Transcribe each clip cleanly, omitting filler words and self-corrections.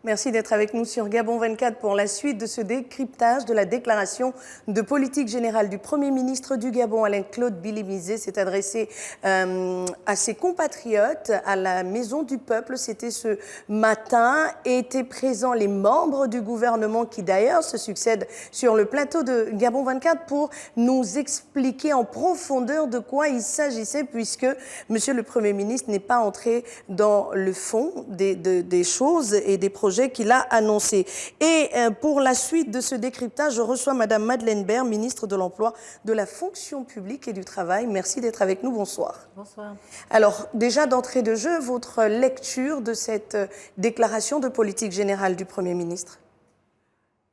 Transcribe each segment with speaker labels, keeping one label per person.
Speaker 1: Merci d'être avec nous sur Gabon 24 pour la suite de ce décryptage de la déclaration de politique générale du Premier ministre du Gabon, Alain-Claude Bilimizé, s'est adressé à ses compatriotes à la Maison du Peuple. C'était ce matin. Étaient présents les membres du gouvernement qui d'ailleurs se succèdent sur le plateau de Gabon 24 pour nous expliquer en profondeur de quoi il s'agissait, puisque Monsieur le Premier ministre n'est pas entré dans le fond des choses et des projets qu'il a annoncé. Et pour la suite de ce décryptage, je reçois Madame Madeleine Baird, ministre de l'Emploi, de la Fonction publique et du Travail. Merci d'être avec nous. Bonsoir.
Speaker 2: Bonsoir.
Speaker 1: Alors, déjà d'entrée de jeu, votre lecture de cette déclaration de politique générale du Premier ministre?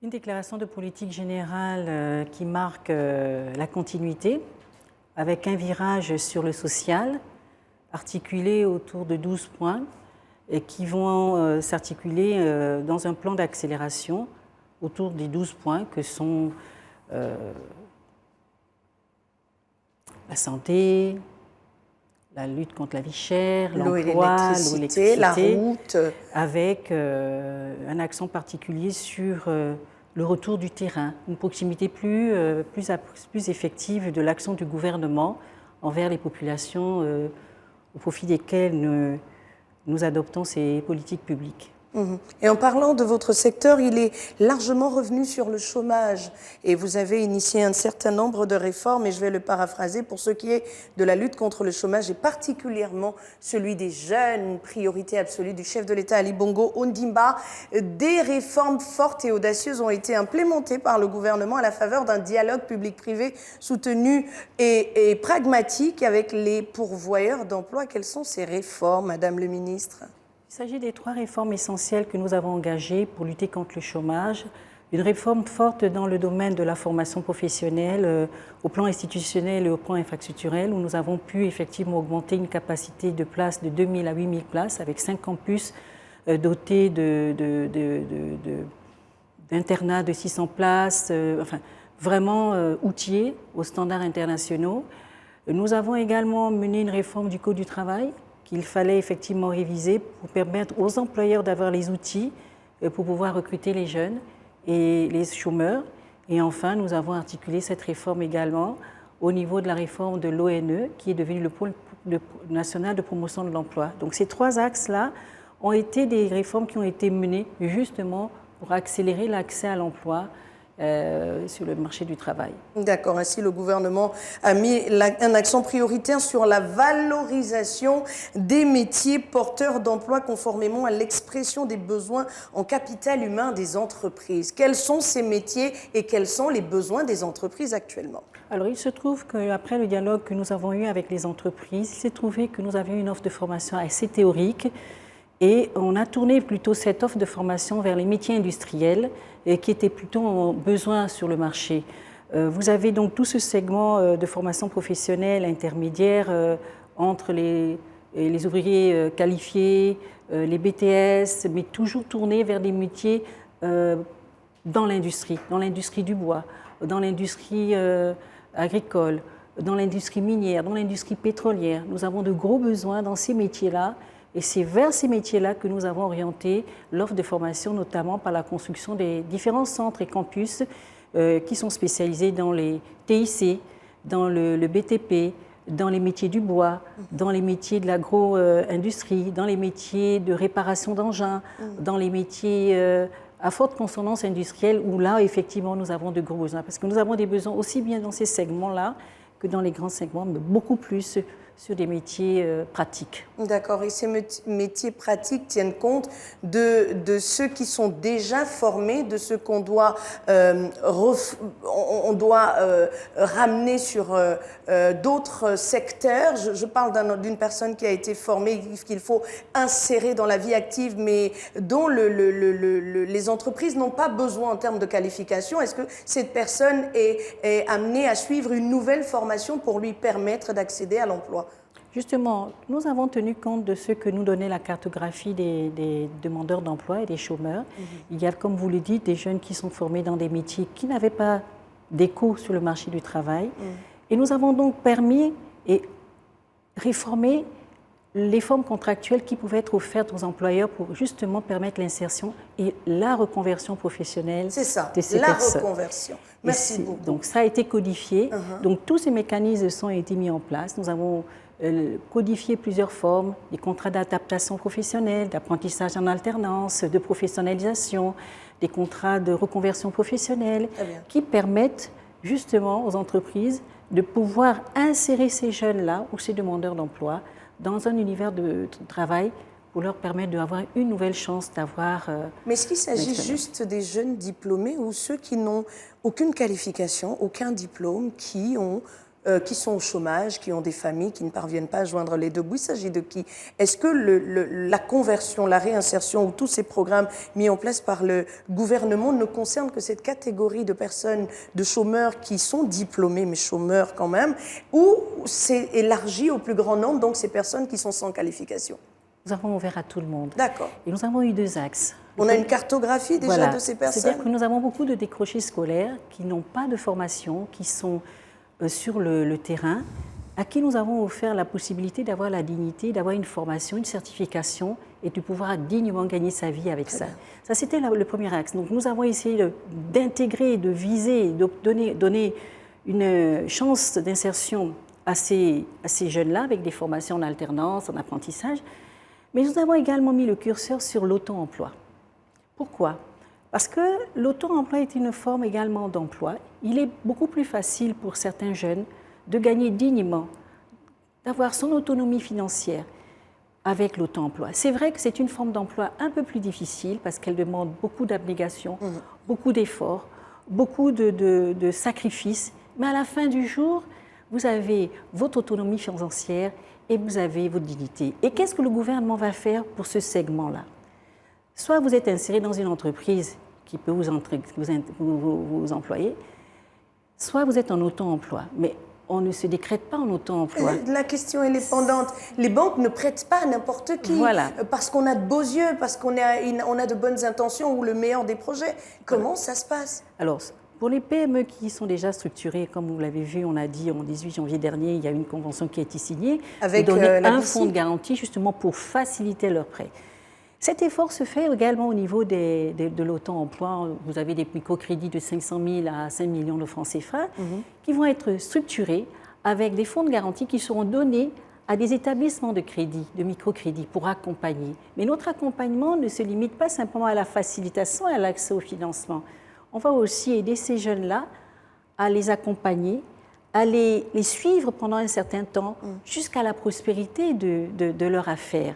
Speaker 2: Une déclaration de politique générale qui marque la continuité, avec un virage sur le social, articulé autour de 12 points, et qui vont s'articuler dans un plan d'accélération autour des 12 points que sont la santé, la lutte contre la vie chère, l'emploi, l'électricité,
Speaker 1: la route,
Speaker 2: avec un accent particulier sur le retour du terrain, une proximité plus effective de l'action du gouvernement envers les populations au profit desquelles nous adoptons ces politiques publiques.
Speaker 1: Et en parlant de votre secteur, il est largement revenu sur le chômage. Et vous avez initié un certain nombre de réformes, et je vais le paraphraser, pour ce qui est de la lutte contre le chômage, et particulièrement celui des jeunes, priorité absolue du chef de l'État Ali Bongo Ondimba. Des réformes fortes et audacieuses ont été implémentées par le gouvernement à la faveur d'un dialogue public-privé soutenu et pragmatique avec les pourvoyeurs d'emploi. Quelles sont ces réformes, Madame le ministre ?
Speaker 2: Il s'agit des 3 réformes essentielles que nous avons engagées pour lutter contre le chômage. Une réforme forte dans le domaine de la formation professionnelle, au plan institutionnel et au plan infrastructurel, où nous avons pu effectivement augmenter une capacité de places de 2 000 à 8 000 places, avec 5 campus dotés d'internats de 600 places, enfin vraiment outillés aux standards internationaux. Nous avons également mené une réforme du Code du travail, qu'il fallait effectivement réviser pour permettre aux employeurs d'avoir les outils pour pouvoir recruter les jeunes et les chômeurs. Et enfin, nous avons articulé cette réforme également au niveau de la réforme de l'ONE, qui est devenu le pôle national de promotion de l'emploi. Donc ces 3 axes-là ont été des réformes qui ont été menées justement pour accélérer l'accès à l'emploi sur le marché du travail.
Speaker 1: D'accord. Ainsi, le gouvernement a mis un accent prioritaire sur la valorisation des métiers porteurs d'emploi conformément à l'expression des besoins en capital humain des entreprises. Quels sont ces métiers et quels sont les besoins des entreprises actuellement?
Speaker 2: Alors, il se trouve qu'après le dialogue que nous avons eu avec les entreprises, il s'est trouvé que nous avions une offre de formation assez théorique. Et on a tourné plutôt cette offre de formation vers les métiers industriels qui étaient plutôt en besoin sur le marché. Vous avez donc tout ce segment de formation professionnelle intermédiaire entre les ouvriers qualifiés, les BTS, mais toujours tournés vers des métiers dans l'industrie du bois, dans l'industrie agricole, dans l'industrie minière, dans l'industrie pétrolière. Nous avons de gros besoins dans ces métiers-là. Et c'est vers ces métiers-là que nous avons orienté l'offre de formation, notamment par la construction des différents centres et campus qui sont spécialisés dans les TIC, dans le BTP, dans les métiers du bois, dans les métiers de l'agro-industrie, dans les métiers de réparation d'engins, dans les métiers à forte consonance industrielle, où là, effectivement, nous avons de gros besoins. Parce que nous avons des besoins aussi bien dans ces segments-là que dans les grands segments, mais beaucoup plus sur des métiers pratiques.
Speaker 1: D'accord. Et ces métiers pratiques tiennent compte de ceux qui sont déjà formés, de ceux qu'on doit, ramener sur d'autres secteurs. Je parle d'une personne qui a été formée, qu'il faut insérer dans la vie active, mais dont les entreprises n'ont pas besoin en termes de qualification. Est-ce que cette personne est amenée à suivre une nouvelle formation pour lui permettre d'accéder à l'emploi?
Speaker 2: Justement, nous avons tenu compte de ce que nous donnait la cartographie des demandeurs d'emploi et des chômeurs. Il y a, comme vous le dites, des jeunes qui sont formés dans des métiers qui n'avaient pas d'écho sur le marché du travail. Et nous avons donc permis et réformé les formes contractuelles qui pouvaient être offertes aux employeurs pour justement permettre l'insertion et la reconversion professionnelle de ces personnes.
Speaker 1: La reconversion. Merci beaucoup.
Speaker 2: Donc ça a été codifié. Donc tous ces mécanismes ont été mis en place. Nous avons codifié plusieurs formes, des contrats d'adaptation professionnelle, d'apprentissage en alternance, de professionnalisation, des contrats de reconversion professionnelle qui permettent justement aux entreprises de pouvoir insérer ces jeunes-là ou ces demandeurs d'emploi dans un univers de travail pour leur permettre d'avoir une nouvelle chance d'avoir...
Speaker 1: Mais est-ce qu'il s'agit juste des jeunes diplômés ou ceux qui n'ont aucune qualification, aucun diplôme, qui sont au chômage, qui ont des familles, qui ne parviennent pas à joindre les deux bouts? Il s'agit de qui? Est-ce que la conversion, la réinsertion ou tous ces programmes mis en place par le gouvernement ne concernent que cette catégorie de personnes, de chômeurs qui sont diplômés, mais chômeurs quand même, ou c'est élargi au plus grand nombre, donc ces personnes qui sont sans qualification?
Speaker 2: Nous avons ouvert à tout le monde.
Speaker 1: D'accord.
Speaker 2: Et nous avons eu 2 axes.
Speaker 1: On a une cartographie déjà de ces personnes?
Speaker 2: C'est-à-dire que nous avons beaucoup de décrochés scolaires qui n'ont pas de formation, qui sont sur le terrain, à qui nous avons offert la possibilité d'avoir la dignité, d'avoir une formation, une certification et de pouvoir dignement gagner sa vie avec ça. Ça, c'était le premier axe. Donc, nous avons essayé d'intégrer, de viser, de donner une chance d'insertion à ces jeunes-là avec des formations en alternance, en apprentissage. Mais nous avons également mis le curseur sur l'auto-emploi. Pourquoi ? Parce que l'auto-emploi est une forme également d'emploi. Il est beaucoup plus facile pour certains jeunes de gagner dignement, d'avoir son autonomie financière avec l'auto-emploi. C'est vrai que c'est une forme d'emploi un peu plus difficile parce qu'elle demande beaucoup d'abnégation, beaucoup d'efforts, beaucoup de sacrifices. Mais à la fin du jour, vous avez votre autonomie financière et vous avez votre dignité. Et qu'est-ce que le gouvernement va faire pour ce segment-là ? Soit vous êtes inséré dans une entreprise qui peut vous employer, soit vous êtes en auto-emploi. Mais on ne se décrète pas en auto-emploi.
Speaker 1: La question elle est pendante. Les banques ne prêtent pas à n'importe qui parce qu'on a de beaux yeux, parce qu'on a de bonnes intentions ou le meilleur des projets. Comment ça se passe?
Speaker 2: Alors, pour les PME qui sont déjà structurées, comme vous l'avez vu, on a dit en 18 janvier dernier, il y a une convention qui a été signée
Speaker 1: avec
Speaker 2: donner un fonds de garantie justement pour faciliter leurs prêts. Cet effort se fait également au niveau de l'auto-emploi. Vous avez des microcrédits de 500 000 à 5 millions de francs CFA qui vont être structurés avec des fonds de garantie qui seront donnés à des établissements de crédit, de microcrédit pour accompagner. Mais notre accompagnement ne se limite pas simplement à la facilitation et à l'accès au financement. On va aussi aider ces jeunes-là à les accompagner, à les suivre pendant un certain temps jusqu'à la prospérité de leur affaire.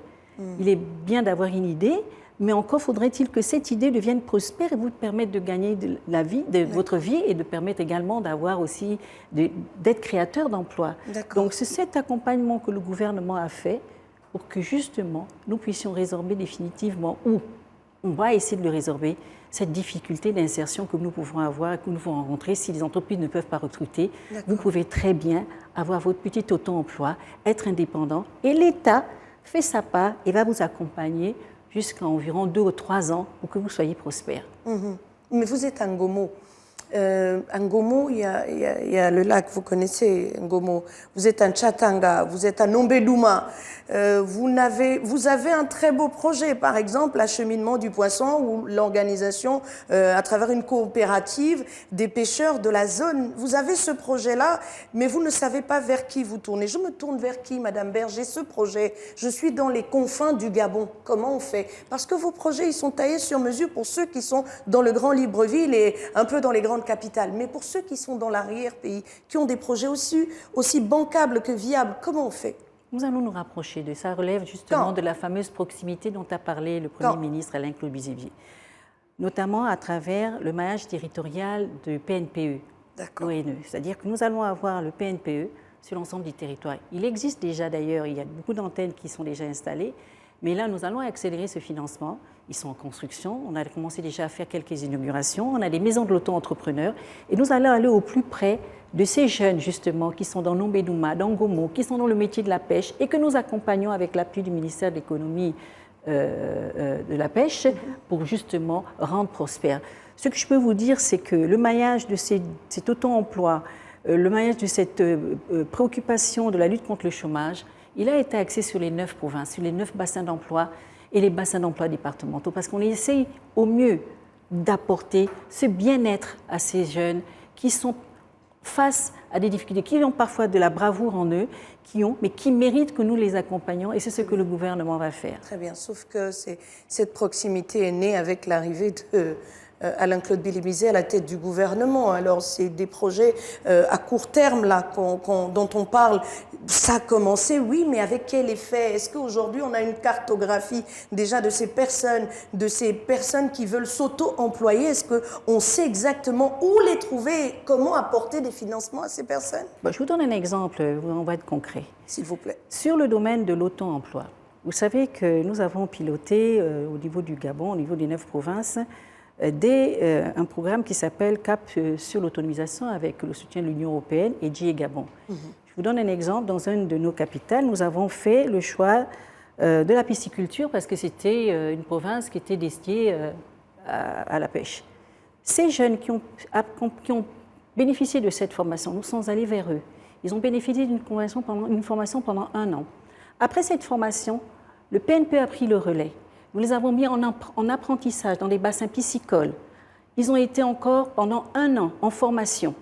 Speaker 2: Il est bien d'avoir une idée, mais encore faudrait-il que cette idée devienne prospère et vous permette de gagner votre vie et de permettre également d'avoir aussi d'être créateur d'emplois. Donc c'est cet accompagnement que le gouvernement a fait pour que justement nous puissions résorber définitivement, ou on va essayer de le résorber, cette difficulté d'insertion que nous pouvons avoir, que nous pouvons rencontrer si les entreprises ne peuvent pas recruter. Vous pouvez très bien avoir votre petit auto-emploi, être indépendant et l'État fait sa part et va vous accompagner jusqu'à environ 2 ou 3 ans pour que vous soyez prospère.
Speaker 1: Mais vous êtes à Ngomo. Ngomo, il y a le lac, vous connaissez Ngomo. Vous êtes à Tchatanga, vous êtes à Nombedouma. Vous avez un très beau projet, par exemple, l'acheminement du poisson ou l'organisation à travers une coopérative des pêcheurs de la zone. Vous avez ce projet-là, mais vous ne savez pas vers qui vous tournez. Je me tourne vers qui, Madame Berger, ce projet? Je suis dans les confins du Gabon. Comment on fait? Parce que vos projets, ils sont taillés sur mesure pour ceux qui sont dans le Grand Libreville et un peu dans les grandes capitales. Mais pour ceux qui sont dans l'arrière-pays, qui ont des projets aussi bancables que viables, comment on fait?
Speaker 2: Nous allons nous rapprocher de ça. Relève justement de la fameuse proximité dont a parlé le Premier ministre Alain-Claude Bizivier, notamment à travers le maillage territorial de PNPE, ONE. C'est-à-dire que nous allons avoir le PNPE sur l'ensemble du territoire. Il existe déjà d'ailleurs, il y a beaucoup d'antennes qui sont déjà installées, mais là nous allons accélérer ce financement. Ils sont en construction, on a commencé déjà à faire quelques inaugurations, on a des maisons de l'auto-entrepreneur et nous allons aller au plus près de ces jeunes justement qui sont dans Nombedouma, dans Ngomo, qui sont dans le métier de la pêche et que nous accompagnons avec l'appui du ministère de l'économie de la pêche pour justement rendre prospère. Ce que je peux vous dire, c'est que le maillage de cet auto-emploi, le maillage de cette préoccupation de la lutte contre le chômage, il a été axé sur les 9 provinces, sur les 9 bassins d'emploi et les bassins d'emploi départementaux, parce qu'on essaye au mieux d'apporter ce bien-être à ces jeunes qui sont face à des difficultés, qui ont parfois de la bravoure en eux, mais qui méritent que nous les accompagnions, et c'est ce que le gouvernement va faire.
Speaker 1: Très bien, sauf que cette proximité est née avec l'arrivée de Alain-Claude Bilimizé à la tête du gouvernement. Alors, c'est des projets à court terme là, dont on parle. Ça a commencé, oui, mais avec quel effet? Est-ce qu'aujourd'hui, on a une cartographie déjà de ces personnes qui veulent s'auto-employer? Est-ce qu'on sait exactement où les trouver et comment apporter des financements à ces personnes?
Speaker 2: Je vous donne un exemple, on va être concret.
Speaker 1: S'il vous plaît.
Speaker 2: Sur le domaine de l'auto-emploi, vous savez que nous avons piloté au niveau du Gabon, au niveau des 9 provinces, un programme qui s'appelle Cap sur l'autonomisation avec le soutien de l'Union européenne et GIE Gabon. Je vous donne un exemple. Dans une de nos capitales, nous avons fait le choix de la pisciculture parce que c'était une province qui était destinée à la pêche. Ces jeunes qui ont bénéficié de cette formation, nous sommes allés vers eux. Ils ont bénéficié d'une formation pendant 1 an. Après cette formation, le PNPE a pris le relais. Nous les avons mis en apprentissage dans des bassins piscicoles. Ils ont été encore pendant 1 an en formation.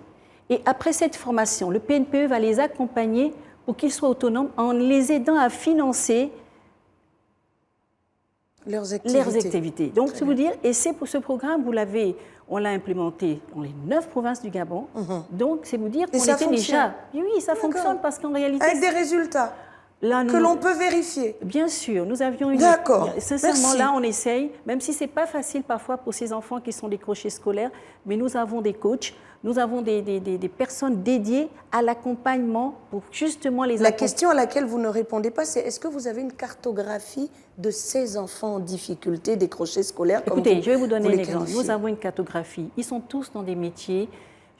Speaker 2: Et après cette formation, le PNPE va les accompagner pour qu'ils soient autonomes en les aidant à financer leurs activités. Donc, c'est vous dire, et c'est pour ce programme, on l'a implémenté dans les 9 provinces du Gabon. Donc, c'est vous dire qu'on était déjà... Oui, ça fonctionne parce qu'en réalité...
Speaker 1: Avec des résultats que l'on peut vérifier.
Speaker 2: Bien sûr, nous avions une...
Speaker 1: D'accord.
Speaker 2: Sincèrement,
Speaker 1: merci.
Speaker 2: Là, on essaye, même si ce n'est pas facile parfois pour ces enfants qui sont décrochés scolaires, mais nous avons des coachs, nous avons des personnes dédiées à l'accompagnement pour justement les accompagner.
Speaker 1: La question à laquelle vous ne répondez pas, c'est est-ce que vous avez une cartographie de ces enfants en difficulté, décrochés scolaires?
Speaker 2: Écoutez, je vais vous donner un exemple. Nous avons une cartographie. Ils sont tous dans des métiers...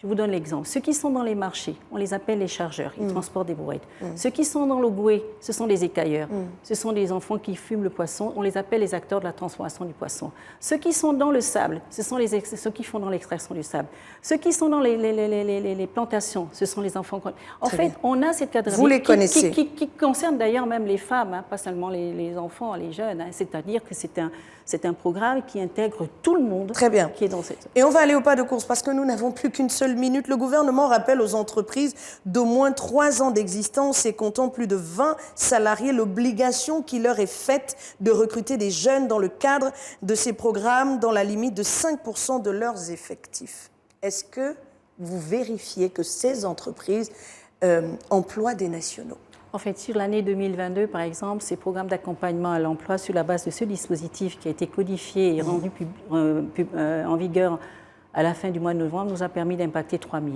Speaker 2: Je vous donne l'exemple. Ceux qui sont dans les marchés, on les appelle les chargeurs, ils transportent des brouettes. Ceux qui sont dans l'Ogoué, ce sont des écailleurs. Ce sont des enfants qui fument le poisson, on les appelle les acteurs de la transformation du poisson. Ceux qui sont dans le sable, ce sont ceux qui font dans l'extraction du sable. Ceux qui sont dans les plantations, ce sont les enfants. En fait, on a cette catégorie.
Speaker 1: Vous les connaissez.
Speaker 2: Qui concerne d'ailleurs même les femmes, pas seulement les enfants, les jeunes. C'est-à-dire que c'est un programme qui intègre tout le monde.
Speaker 1: Très bien.
Speaker 2: Qui est dans cette...
Speaker 1: Et on va aller au pas de course parce que nous n'avons plus qu'une seule minute. Le gouvernement rappelle aux entreprises d'au moins 3 ans d'existence et comptant plus de 20 salariés l'obligation qui leur est faite de recruter des jeunes dans le cadre de ces programmes dans la limite de 5% de leurs effectifs. Est-ce que vous vérifiez que ces entreprises emploient des nationaux?
Speaker 2: En fait, sur l'année 2022, par exemple, ces programmes d'accompagnement à l'emploi sur la base de ce dispositif qui a été codifié et rendu en vigueur à la fin du mois de novembre nous a permis d'impacter 3 000.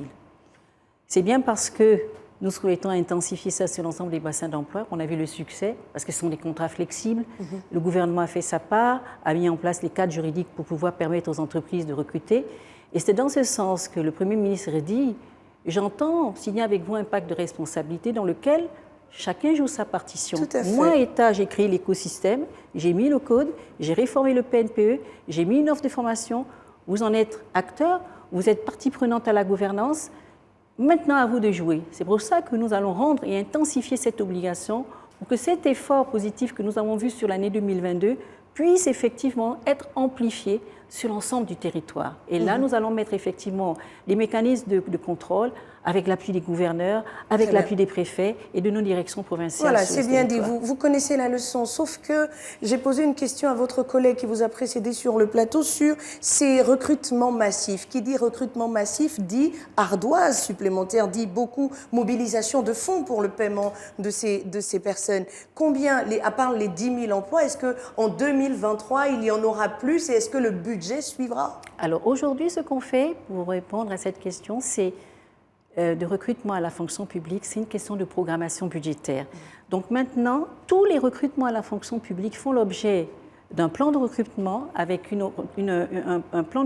Speaker 2: C'est bien parce que nous souhaitons intensifier ça sur l'ensemble des bassins d'emploi qu'on a vu le succès, parce que ce sont des contrats flexibles. Le gouvernement a fait sa part, a mis en place les cadres juridiques pour pouvoir permettre aux entreprises de recruter. Et c'est dans ce sens que le Premier ministre a dit « J'entends signer avec vous un pacte de responsabilité dans lequel chacun joue sa partition. » Moi, État, j'ai créé l'écosystème, j'ai mis le code, j'ai réformé le PNPE, j'ai mis une offre de formation. Vous en êtes acteur, vous êtes partie prenante à la gouvernance. Maintenant, à vous de jouer. C'est pour ça que nous allons rendre et intensifier cette obligation pour que cet effort positif que nous avons vu sur l'année 2022 puisse effectivement être amplifié sur l'ensemble du territoire. Et là, nous allons mettre effectivement les mécanismes de contrôle avec l'appui des gouverneurs, avec l'appui des préfets et de nos directions provinciales.
Speaker 1: Voilà, c'est bien dit. Vous connaissez la leçon. Sauf que j'ai posé une question à votre collègue qui vous a précédé sur le plateau sur ces recrutements massifs. Qui dit recrutement massif dit ardoise supplémentaire, dit beaucoup mobilisation de fonds pour le paiement de ces personnes. Combien, à part les 10 000 emplois, est-ce qu'en 2023, il y en aura plus et est-ce que le budget suivra?
Speaker 2: Alors aujourd'hui, ce qu'on fait pour répondre à cette question, c'est de recrutement à la fonction publique, c'est une question de programmation budgétaire. Donc maintenant, tous les recrutements à la fonction publique font l'objet d'un plan de recrutement avec un plan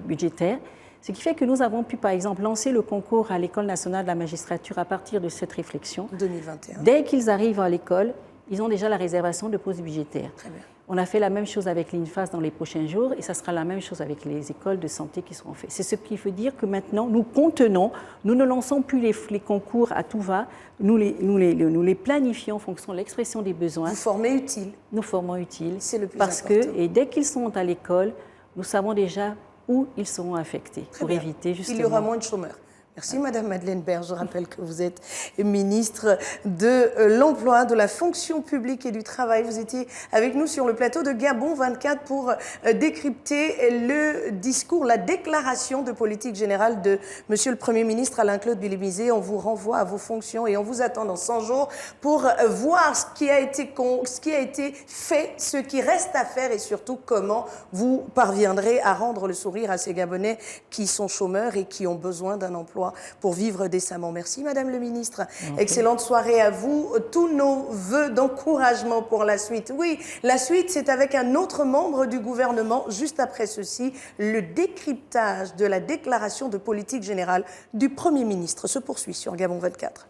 Speaker 2: budgétaire, ce qui fait que nous avons pu, par exemple, lancer le concours à l'École nationale de la magistrature à partir de cette réflexion.
Speaker 1: 2021.
Speaker 2: Dès qu'ils arrivent à l'école, ils ont déjà la réservation de postes budgétaires.
Speaker 1: Très bien.
Speaker 2: On a fait la même chose avec l'INFAS dans les prochains jours et ça sera la même chose avec les écoles de santé qui seront faites. C'est ce qui veut dire que maintenant, nous contenons, nous ne lançons plus les concours à tout va, nous les planifions en fonction de l'expression des besoins.
Speaker 1: Vous formez utile.
Speaker 2: Nous formons utile.
Speaker 1: C'est le plus
Speaker 2: parce
Speaker 1: important.
Speaker 2: Et dès qu'ils sont à l'école, nous savons déjà où ils seront affectés
Speaker 1: Très
Speaker 2: pour
Speaker 1: bien.
Speaker 2: éviter justement...
Speaker 1: Il y aura moins de chômeurs. Merci Madame Madeleine Berge. Je rappelle que vous êtes ministre de l'Emploi, de la fonction publique et du Travail. Vous étiez avec nous sur le plateau de Gabon 24 pour décrypter le discours, la déclaration de politique générale de Monsieur le Premier ministre Alain-Claude Bilimizé. On vous renvoie à vos fonctions et on vous attend dans 100 jours pour voir ce qui a été fait, ce qui reste à faire et surtout comment vous parviendrez à rendre le sourire à ces Gabonais qui sont chômeurs et qui ont besoin d'un emploi pour vivre décemment. Merci Madame le Ministre. Okay. Excellente soirée à vous. Tous nos vœux d'encouragement pour la suite. Oui, la suite, c'est avec un autre membre du gouvernement. Juste après ceci, le décryptage de la déclaration de politique générale du Premier ministre se poursuit sur Gabon 24.